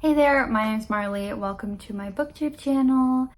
Hey there, my name's Marley. Welcome to my booktube channel.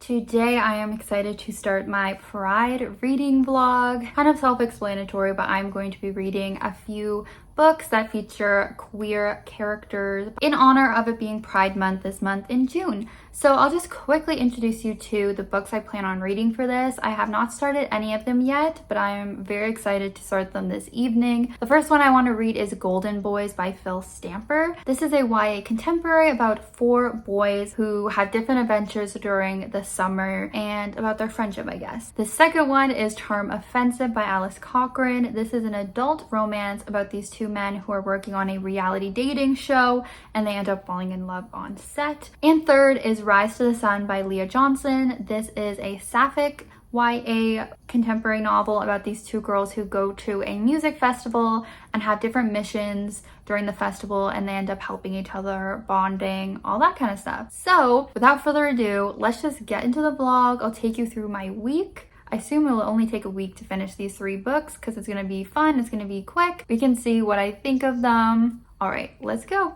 Today I am excited to start my Pride reading vlog. Kind of self-explanatory, but I'm going to be reading a few books that feature queer characters in honor of it being Pride Month this month in June. So I'll just quickly introduce you to the books I plan on reading for this. I have not started any of them yet, but I am very excited to start them this evening. The first one I want to read is Golden Boys by Phil Stamper. This is a YA contemporary about 4 boys who have different adventures during the summer and about their friendship, I guess. The second one is Charm Offensive by Cochrun. This is an adult romance about these 2 men who are working on a reality dating show and they end up falling in love on set. And third is Rise to the Sun by Leah. This is a sapphic YA contemporary novel about these 2 girls who go to a music festival and have different missions during the festival, and they end up helping each other, bonding, all that kind of stuff. So without further ado, let's just get into the vlog. I'll take you through my week. I assume it will only take a week to finish these 3 books because it's going to be fun, it's going to be quick. We can see what I think of them. All right, let's go.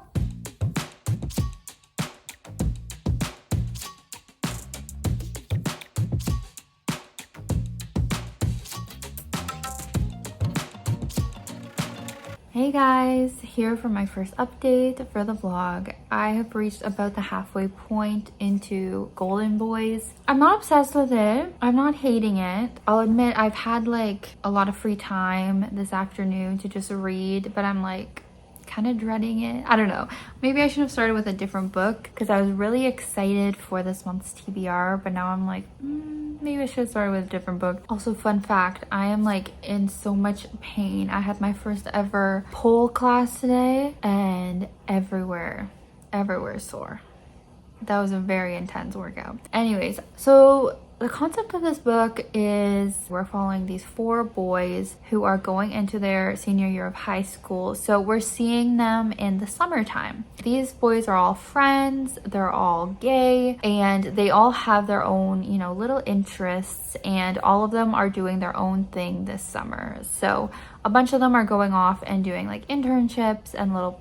Hey guys, here for my first update for the vlog. I have reached about the halfway point into Golden Boys. I'm not obsessed with it. I'm not hating it. I'll admit I've had like a lot of free time this afternoon to just read, but I'm like kind of dreading it. I don't know. Maybe I should have started with a different book because I was really excited for this month's TBR, but now I'm like, maybe I should have started with a different book. Also, fun fact, I am like in so much pain. I had my first ever pole class today and everywhere sore. That was a very intense workout. Anyways, so the concept of this book is we're following these 4 boys who are going into their senior year of high school. So we're seeing them in the summertime. These boys are all friends, they're all gay, and they all have their own, little interests, and all of them are doing their own thing this summer. So a bunch of them are going off and doing like internships and little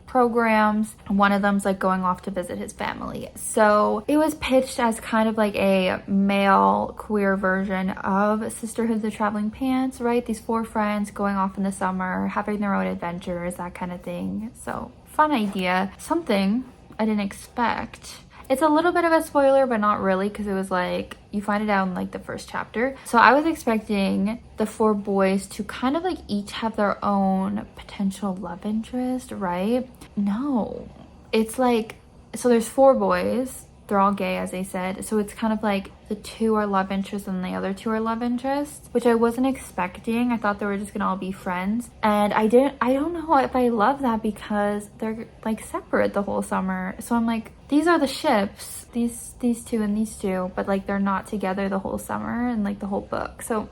programs. One of them's like going off to visit his family. So it was pitched as kind of like a male queer version of Sisterhood of the Traveling Pants, right? These 4 friends going off in the summer, having their own adventures, that kind of thing. So fun idea. Something I didn't expect. It's a little bit of a spoiler, but not really, because it was like, you find it out in like the first chapter. So I was expecting the 4 boys to kind of like each have their own potential love interest, right? No, it's like, so there's 4 boys. They're all gay, as they said. So it's kind of like the 2 are love interests and the other 2 are love interests, which I wasn't expecting. I thought they were just gonna all be friends. And I don't know if I love that because they're like separate the whole summer. So I'm like, these are the ships, these 2 and these 2, but like they're not together the whole summer and like the whole book. So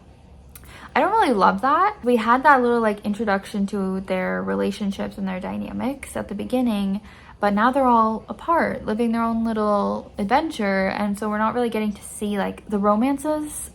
I don't really love that. We had that little like introduction to their relationships and their dynamics at the beginning, but now they're all apart, living their own little adventure, and so we're not really getting to see like the romances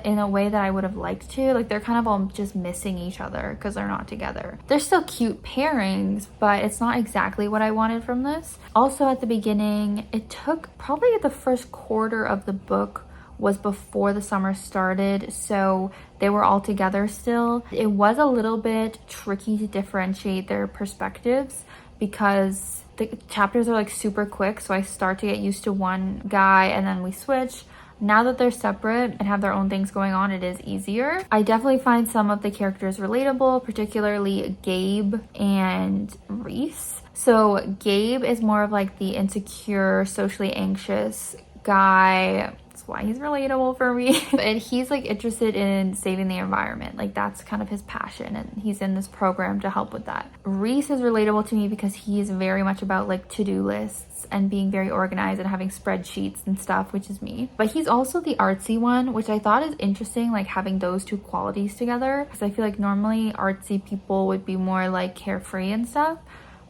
in a way that I would have liked to. Like they're kind of all just missing each other because they're not together. They're still cute pairings, but it's not exactly what I wanted from this. Also at the beginning, it took probably the first quarter of the book was before the summer started, so they were all together still. It was a little bit tricky to differentiate their perspectives because the chapters are like super quick, so I start to get used to one guy and then we switch. Now that they're separate and have their own things going on, it is easier. I definitely find some of the characters relatable, particularly Gabe and Reese. So Gabe is more of like the insecure, socially anxious guy. That's why he's relatable for me. And he's like interested in saving the environment. Like that's kind of his passion, and he's in this program to help with that. Reese is relatable to me because he is very much about like to-do lists and being very organized and having spreadsheets and stuff, which is me. But he's also the artsy one, which I thought is interesting, like having those 2 qualities together, because I feel like normally artsy people would be more like carefree and stuff.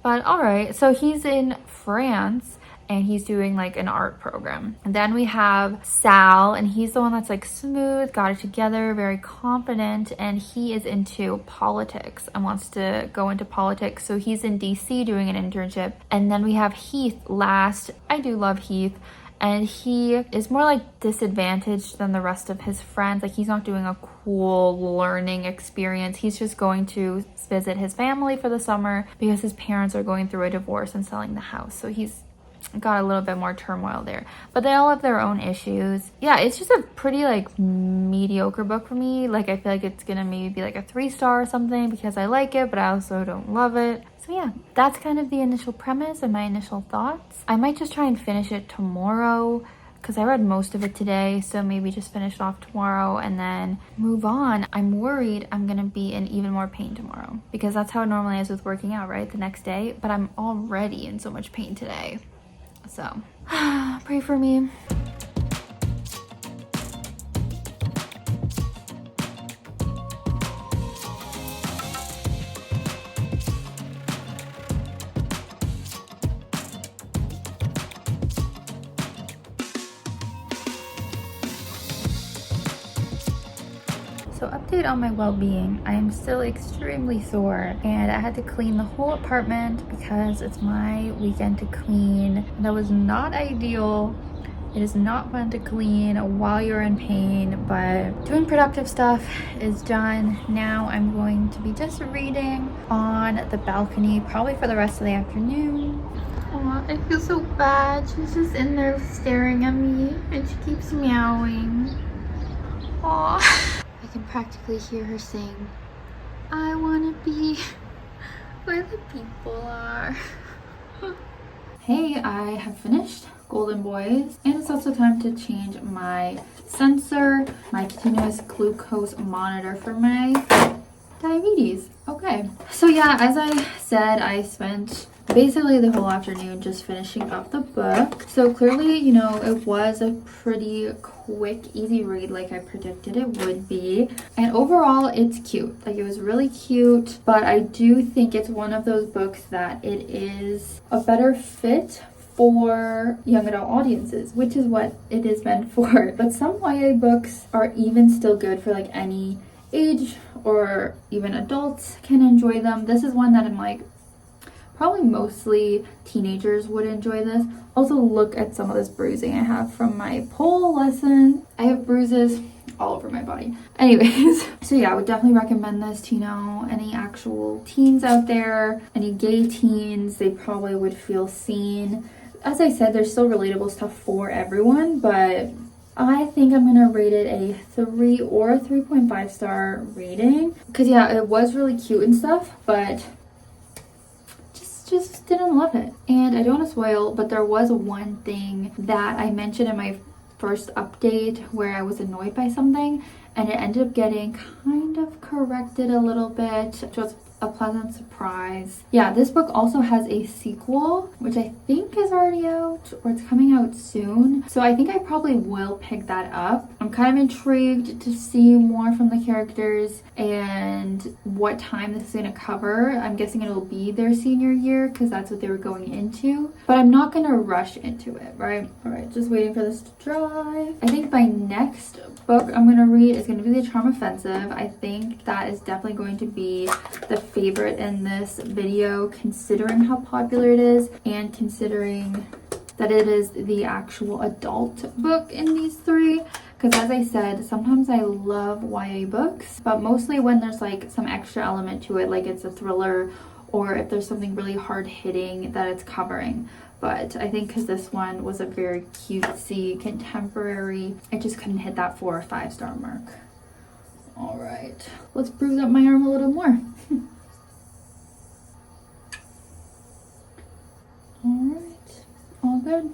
But all right, so he's in France and he's doing like an art program. And then we have Sal, and he's the one that's like smooth, got it together, very confident, and he is into politics and wants to go into politics. So he's in DC doing an internship. And then we have Heath last. I do love Heath. And he is more like disadvantaged than the rest of his friends. Like, he's not doing a cool learning experience. He's just going to visit his family for the summer because his parents are going through a divorce and selling the house. So he's got a little bit more turmoil there. But they all have their own issues. Yeah, it's just a pretty like mediocre book for me. Like, I feel like it's gonna maybe be like a 3-star or something because I like it, but I also don't love it. So yeah, that's kind of the initial premise and my initial thoughts. I might just try and finish it tomorrow because I read most of it today, so maybe just finish it off tomorrow and then move on. I'm worried I'm gonna be in even more pain tomorrow because that's how it normally is with working out, right? The next day, but I'm already in so much pain today. So pray for me. So update on my well-being. I am still extremely sore and I had to clean the whole apartment because it's my weekend to clean. That was not ideal. It is not fun to clean while you're in pain, but doing productive stuff is done. Now I'm going to be just reading on the balcony, probably for the rest of the afternoon. Aw, I feel so bad. She's just in there staring at me and she keeps meowing. Aw. I can practically hear her sing, "I wanna be where the people are." Hey, I have finished Golden Boys, and it's also time to change my sensor, my continuous glucose monitor for my diabetes. Okay, so yeah, as I said, I spent basically the whole afternoon just finishing up the book. So clearly, you know, it was a pretty quick, easy read like I predicted it would be. And overall, it's cute. Like, it was really cute, but I do think it's one of those books that it is a better fit for young adult audiences, which is what it is meant for. But some YA books are even still good for like any age, or even adults can enjoy them. This is one that I'm like, probably mostly teenagers would enjoy this. Also, look at some of this bruising I have from my pole lesson. I have bruises all over my body. Anyways, so yeah, I would definitely recommend this to, you know, any actual teens out there, any gay teens. They probably would feel seen. As I said, there's still relatable stuff for everyone, but I think I'm gonna rate it a 3 or 3.5 star rating. Because yeah, it was really cute and stuff, but just didn't love it. And I don't want to spoil, but there was one thing that I mentioned in my first update where I was annoyed by something, and it ended up getting kind of corrected a little bit, which was a pleasant surprise. Yeah, this book also has a sequel, which I think is already out, or it's coming out soon. So I think I probably will pick that up. I'm kind of intrigued to see more from the characters and what time this is going to cover. I'm guessing it'll be their senior year because that's what they were going into. But I'm not going to rush into it, right? All right, just waiting for this to dry. I think my next book I'm going to read is going to be The Charm Offensive. I think that is definitely going to be the favorite in this video, considering how popular it is and considering that it is the actual adult book in these three. Because as I said, sometimes I love YA books, but mostly when there's like some extra element to it, like it's a thriller, or if there's something really hard-hitting that it's covering. But I think because this one was a very cutesy, contemporary, I just couldn't hit that 4 or 5 star mark. All right, let's bruise up my arm a little more. All right, all good.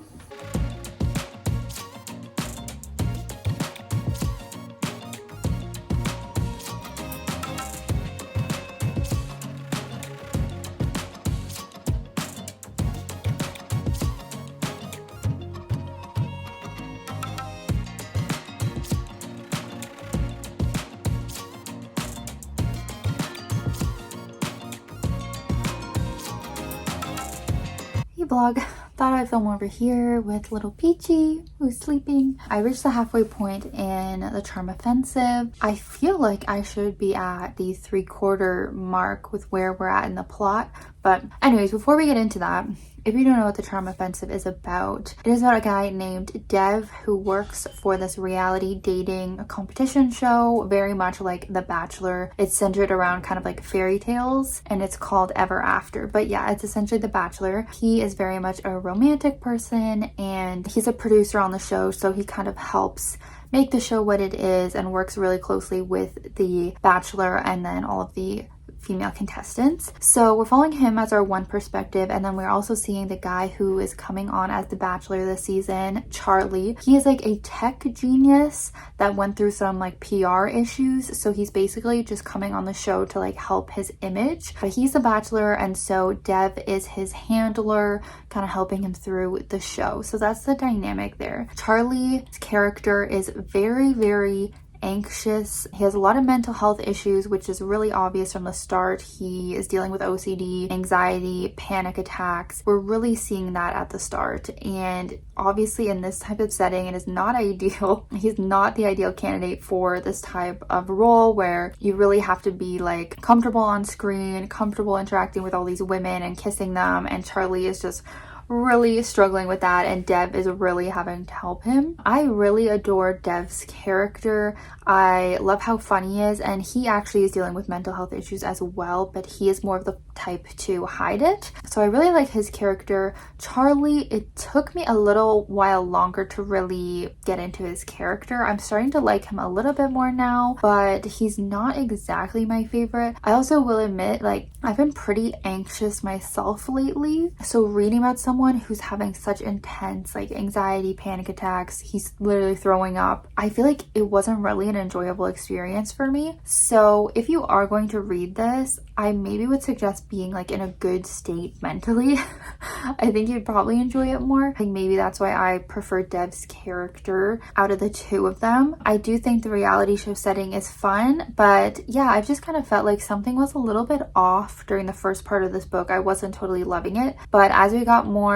Vlog, Thought I'd film over here with little Peachy, who's sleeping. I reached the halfway point in the Charm Offensive. I feel like I should be at the 3/4 mark with where we're at in the plot. But anyways, before we get into that, if you don't know what the Charm Offensive is about, it is about a guy named Dev who works for this reality dating competition show, very much like The Bachelor. It's centered around kind of like fairy tales, and it's called Ever After. But yeah, it's essentially The Bachelor. He is very much a romantic person, and he's a producer on the show, so he kind of helps make the show what it is and works really closely with The Bachelor and then all of the female contestants. So we're following him as our one perspective, and then we're also seeing the guy who is coming on as the Bachelor this season, Charlie. He is like a tech genius that went through some like PR issues, so he's basically just coming on the show to like help his image. But he's the Bachelor, and so Dev is his handler, kind of helping him through the show. So that's the dynamic there. Charlie's character is very anxious. He has a lot of mental health issues, which is really obvious from the start. He is dealing with OCD, anxiety, panic attacks. We're really seeing that at the start, and obviously in this type of setting it is not ideal. He's not the ideal candidate for this type of role where you really have to be like comfortable on screen, comfortable interacting with all these women and kissing them, and Charlie is just really struggling with that, and Dev is really having to help him. I really adore Dev's character. I love how funny he is, and he actually is dealing with mental health issues as well, but he is more of the type to hide it. So I really like his character. Charlie, it took me a little while longer to really get into his character. I'm starting to like him a little bit more now, but he's not exactly my favorite. I also will admit, like, I've been pretty anxious myself lately, so reading about someone who's having such intense like anxiety, panic attacks, he's literally throwing up, I feel like it wasn't really an enjoyable experience for me. So if you are going to read this, I maybe would suggest being like in a good state mentally. I think you'd probably enjoy it more. I think maybe that's why I prefer Dev's character out of the two of them. I do think the reality show setting is fun, but yeah, I've just kind of felt like something was a little bit off during the first part of this book. I wasn't totally loving it, but as we got more,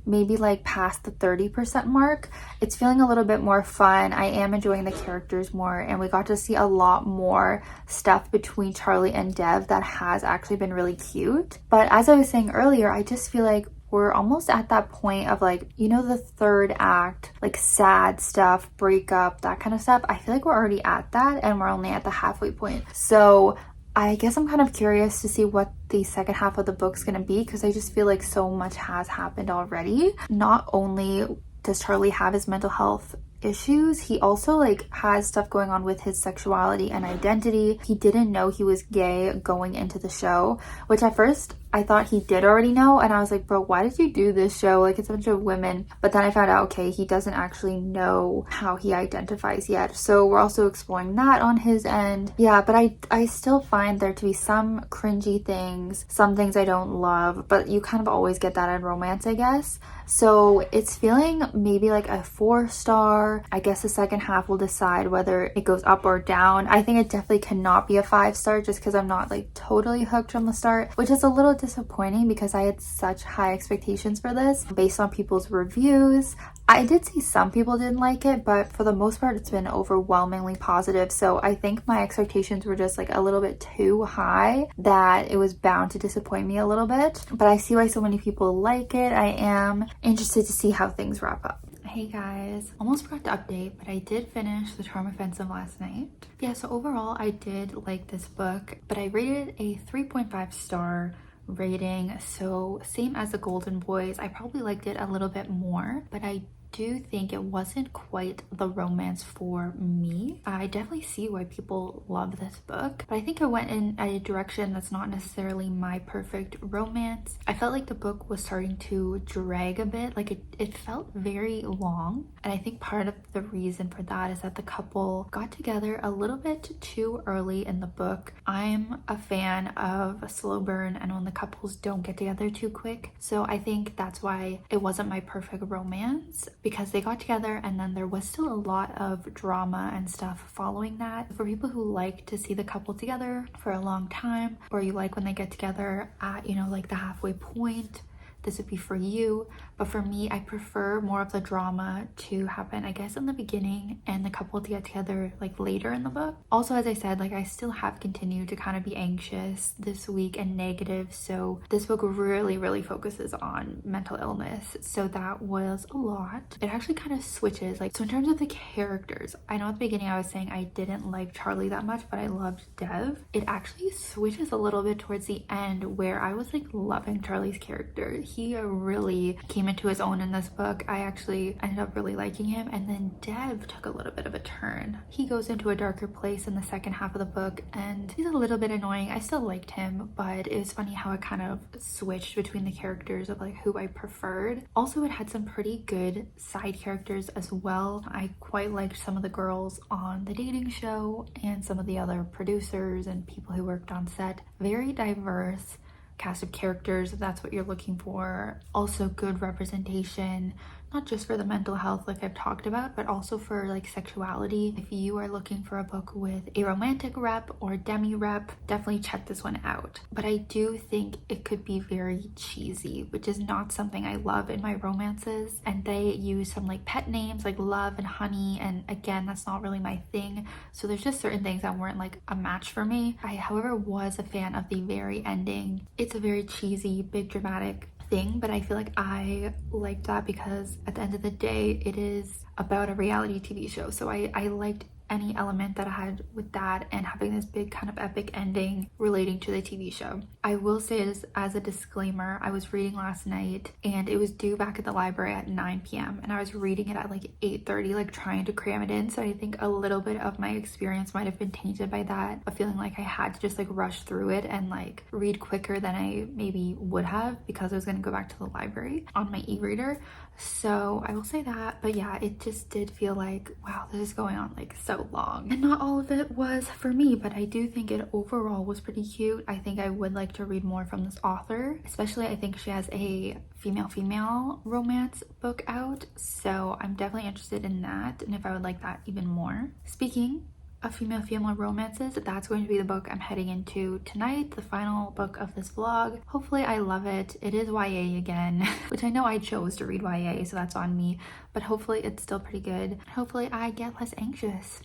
maybe like past the 30% mark, it's feeling a little bit more fun. I am enjoying the characters more, and we got to see a lot more stuff between Charlie and Dev that has actually been really cute. But as I was saying earlier, I just feel like we're almost at that point of like, you know, the third act, like sad stuff, breakup, that kind of stuff. I feel like we're already at that, and we're only at the halfway point. So I guess I'm kind of curious to see what the second half of the book's gonna be, because I just feel like so much has happened already. Not only does Charlie have his mental health issues, he also like has stuff going on with his sexuality and identity. He didn't know he was gay going into the show, which at first I thought he did already know, and I was like, bro, why did you do this show? Like, it's a bunch of women. But then I found out, okay, he doesn't actually know how he identifies yet. So we're also exploring that on his end. Yeah, but I still find there to be some cringy things, some things I don't love, but you kind of always get that in romance, I guess. So it's feeling maybe like a 4-star. I guess the second half will decide whether it goes up or down. I think it definitely cannot be a 5-star just because I'm not like totally hooked from the start, which is a little disappointing because I had such high expectations for this based on people's reviews. I did see some people didn't like it, but for the most part it's been overwhelmingly positive. So I think my expectations were just like a little bit too high, that it was bound to disappoint me a little bit. But I see why so many people like it. I am interested to see how things wrap up. Hey guys, almost forgot to update, but I did finish The Charm Offensive last night. Yeah, so overall I did like this book, but I rated a 3.5 star rating, so same as The Golden Boys. I probably liked it a little bit more, but I do think it wasn't quite the romance for me. I definitely see why people love this book, but I think it went in a direction that's not necessarily my perfect romance. I felt like the book was starting to drag a bit, like it felt very long, and I think part of the reason for that is that the couple got together a little bit too early in the book. I'm a fan of a slow burn and when the couples don't get together too quick, so I think that's why it wasn't my perfect romance, because they got together and then there was still a lot of drama and stuff following that. For people who like to see the couple together for a long time, or you like when they get together at, you know, like the halfway point, this would be for you, but for me, I prefer more of the drama to happen, I guess, in the beginning and the couple to get together like later in the book. Also, as I said, like I still have continued to kind of be anxious this week and negative, so this book really focuses on mental illness, so that was a lot. It actually kind of switches, like, so in terms of the characters, I know at the beginning I was saying I didn't like Charlie that much, but I loved Dev. It actually switches a little bit towards the end where I was like loving Charlie's character. He really came into his own in this book. I actually ended up really liking him, and then Dev took a little bit of a turn. He goes into a darker place in the second half of the book, and he's a little bit annoying. I still liked him, but it was funny how it kind of switched between the characters of like who I preferred. Also, it had some pretty good side characters as well. I quite liked some of the girls on the dating show and some of the other producers and people who worked on set. Very diverse cast of characters, if that's what you're looking for. Also good representation, not just for the mental health like I've talked about, but also for like sexuality. If you are looking for a book with a romantic rep or demi rep, definitely check this one out. But I do think it could be very cheesy, which is not something I love in my romances. And they use some like pet names like Love and Honey, and again, that's not really my thing. So there's just certain things that weren't like a match for me. I, however, was a fan of the very ending. It's a very cheesy, big dramatic thing, but I feel like I liked that because at the end of the day, it is about a reality TV show. So I liked any element that I had with that and having this big kind of epic ending relating to the TV show. I will say this as a disclaimer, I was reading last night and it was due back at the library at 9 p.m. and I was reading it at like 8:30, like trying to cram it in. So I think a little bit of my experience might have been tainted by that, of feeling like I had to just like rush through it and like read quicker than I maybe would have because I was going to go back to the library on my e-reader. So I will say that, but yeah, it just did feel like, wow, this is going on like so long. And not all of it was for me, but I do think it overall was pretty cute. I think I would like to read more from this author, especially I think she has a female romance book out, so I'm definitely interested in that and if I would like that even more. Speaking of female romances, that's going to be the book I'm heading into tonight, the final book of this vlog. Hopefully I love it. It is YA again, which I know I chose to read YA, so that's on me, but hopefully it's still pretty good. Hopefully I get less anxious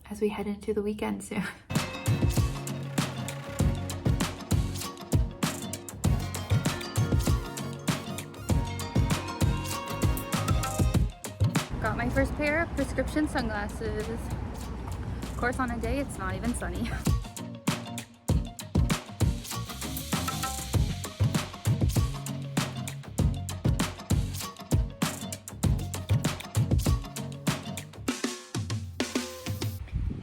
as we head into the weekend soon. Got my first pair of prescription sunglasses. Of course, on a day it's not even sunny.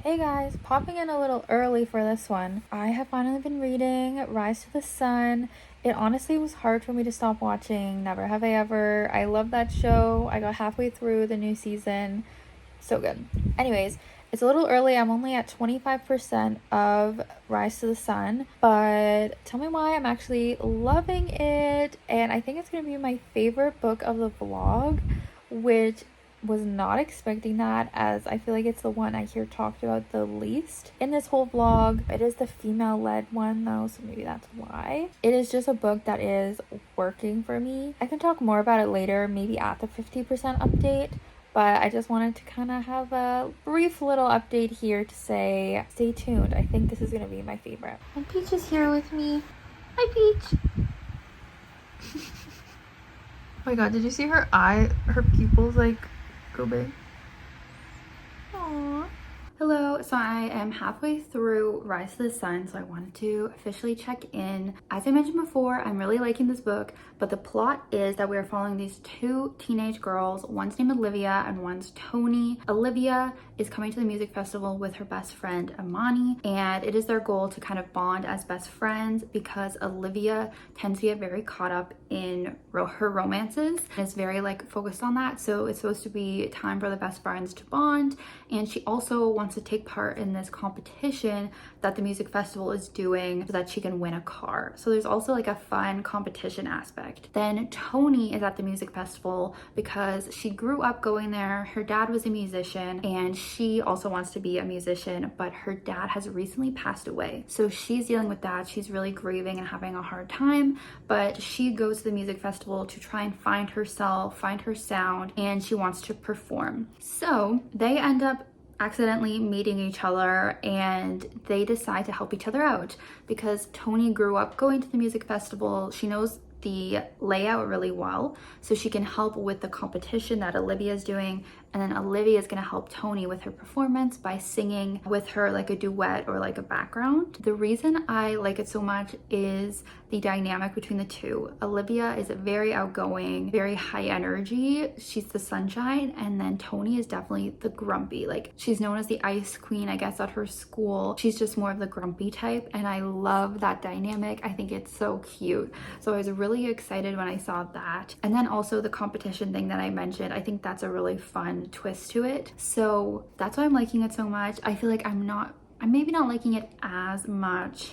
Hey guys, popping in a little early for this one. I have finally been reading Rise to the Sun. It honestly was hard for me to stop watching Never Have I Ever. I love that show. I got halfway through the new season. So good. Anyways, it's a little early. I'm only at 25% of Rise to the Sun, but tell me why I'm actually loving it. And I think it's going to be my favorite book of the vlog, which was not expecting that, as I feel like it's the one I hear talked about the least in this whole vlog. It is the female-led one though, so maybe that's why. It is just a book that is working for me. I can talk more about it later, maybe at the 50% update, but I just wanted to kind of have a brief little update here to say stay tuned. I think this is going to be my favorite. And Peach is here with me. Hi, Peach. Oh my god, did you see her eye? Her pupils like go big. Aww. Hello, so I am halfway through Rise to the Sun, so I wanted to officially check in. As I mentioned before, I'm really liking this book, but the plot is that we are following these two teenage girls. One's named Olivia and one's Tony. Olivia is coming to the music festival with her best friend Amani, and it is their goal to kind of bond as best friends because Olivia tends to get very caught up in her romances and is very like focused on that. So it's supposed to be time for the best friends to bond, and she also wants to take part in this competition that the music festival is doing so that she can win a car. So there's also like a fun competition aspect. Then Tony is at the music festival because she grew up going there. Her dad was a musician and she also wants to be a musician, but her dad has recently passed away. So she's dealing with that. She's really grieving and having a hard time, but she goes to the music festival to try and find herself, find her sound, and she wants to perform. So they end up accidentally meeting each other and they decide to help each other out because Tony grew up going to the music festival. She knows the layout really well, so she can help with the competition that Olivia is doing, and then Olivia is going to help Tony with her performance by singing with her like a duet or like a background. The reason I like it so much is the dynamic between the two. Olivia is very outgoing, very high energy. She's the sunshine, and then Tony is definitely the grumpy. Like, she's known as the ice queen, I guess, at her school. She's just more of the grumpy type, and I love that dynamic. I think it's so cute. So I was really excited when I saw that. And then also the competition thing that I mentioned, I think that's a really fun twist to it. So that's why I'm liking it so much. I feel like I'm maybe not liking it as much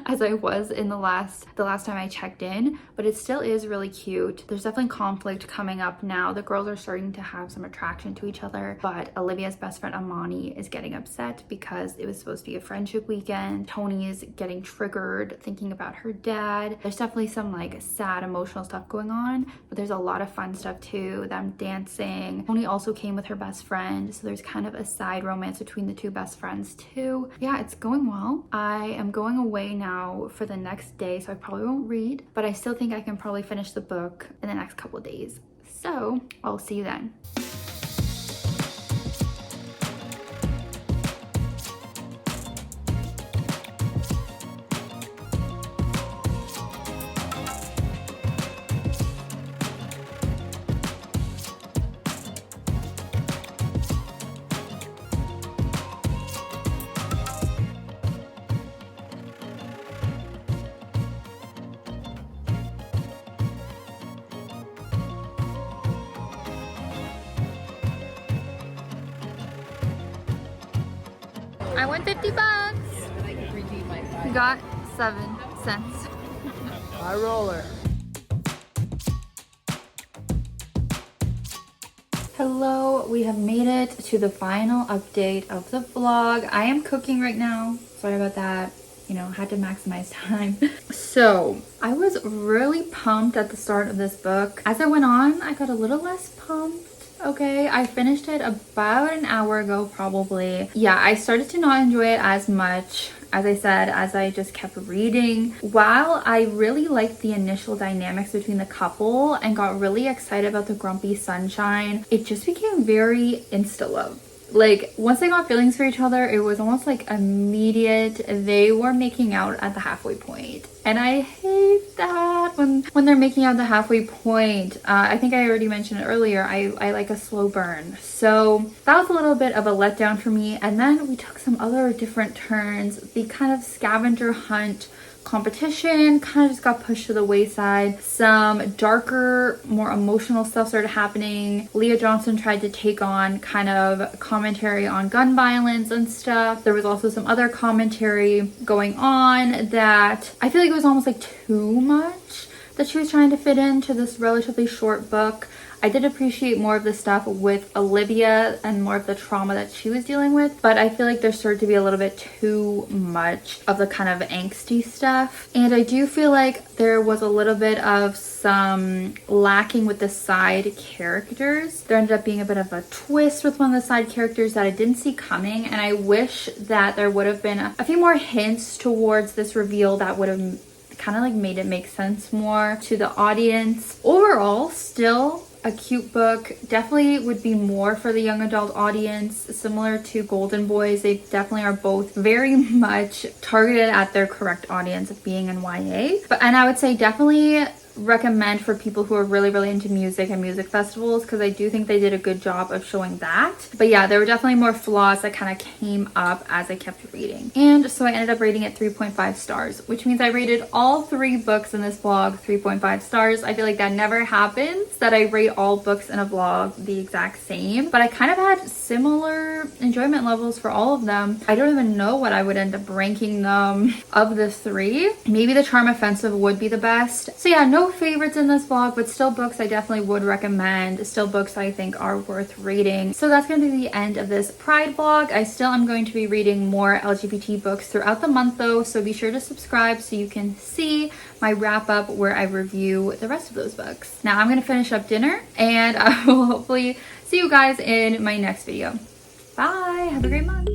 as I was in the last time I checked in, but it still is really cute. There's definitely conflict coming up now. The girls are starting to have some attraction to each other, but Olivia's best friend Amani is getting upset because it was supposed to be a friendship weekend. Tony is getting triggered thinking about her dad. There's definitely some like sad emotional stuff going on, but there's a lot of fun stuff too, them dancing. Tony also came with her best friend, so there's kind of a side romance between the two best friends too. Yeah, it's going well. I am going away now for the next day, so I probably won't read, but I still think I can probably finish the book in the next couple of days. So I'll see you then. I won 50 bucks. We got 7 cents. High roller. Hello, we have made it to the final update of the vlog. I am cooking right now. Sorry about that. You know, had to maximize time. So I was really pumped at the start of this book. As I went on, I got a little less pumped. Okay, I finished it about an hour ago probably. Yeah, I started to not enjoy it as much, as I said, as I just kept reading. While I really liked the initial dynamics between the couple and got really excited about the grumpy sunshine, it just became very insta-love. Like, once they got feelings for each other, it was almost like immediate. They were making out at the halfway point. And I hate that when they're making out the halfway point. I think I already mentioned it earlier. I like a slow burn. So that was a little bit of a letdown for me. And then we took some other different turns. The kind of scavenger hunt competition kind of just got pushed to the wayside. Some darker, more emotional stuff started happening. Leah Johnson tried to take on kind of commentary on gun violence and stuff. There was also some other commentary going on that I feel like it was almost like too much that she was trying to fit into this relatively short book. I did appreciate more of the stuff with Olivia and more of the trauma that she was dealing with, but I feel like there started to be a little bit too much of the kind of angsty stuff. And I do feel like there was a little bit of some lacking with the side characters. There ended up being a bit of a twist with one of the side characters that I didn't see coming, and I wish that there would have been a few more hints towards this reveal that would have kind of like made it make sense more to the audience. Overall, still a cute book. Definitely would be more for the young adult audience, similar to Golden Boys. They definitely are both very much targeted at their correct audience of being in YA. And I would say definitely recommend for people who are really into music and music festivals, because I do think they did a good job of showing that. But yeah, there were definitely more flaws that kind of came up as I kept reading. And so I ended up rating it 3.5 stars, which means I rated all 3 books in this vlog 3.5 stars. I feel like that never happens, that I rate all books in a vlog the exact same, but I kind of had similar enjoyment levels for all of them. I don't even know what I would end up ranking them of the 3. Maybe The Charm Offensive would be the best. So yeah, no favorites in this vlog, but still books I definitely would recommend, still books I think are worth reading. So that's going to be the end of this Pride vlog. I still am going to be reading more LGBT books throughout the month though, so be sure to subscribe so you can see my wrap up where I review the rest of those books. Now I'm going to finish up dinner and I will hopefully see you guys in my next video. Bye! Have a great month!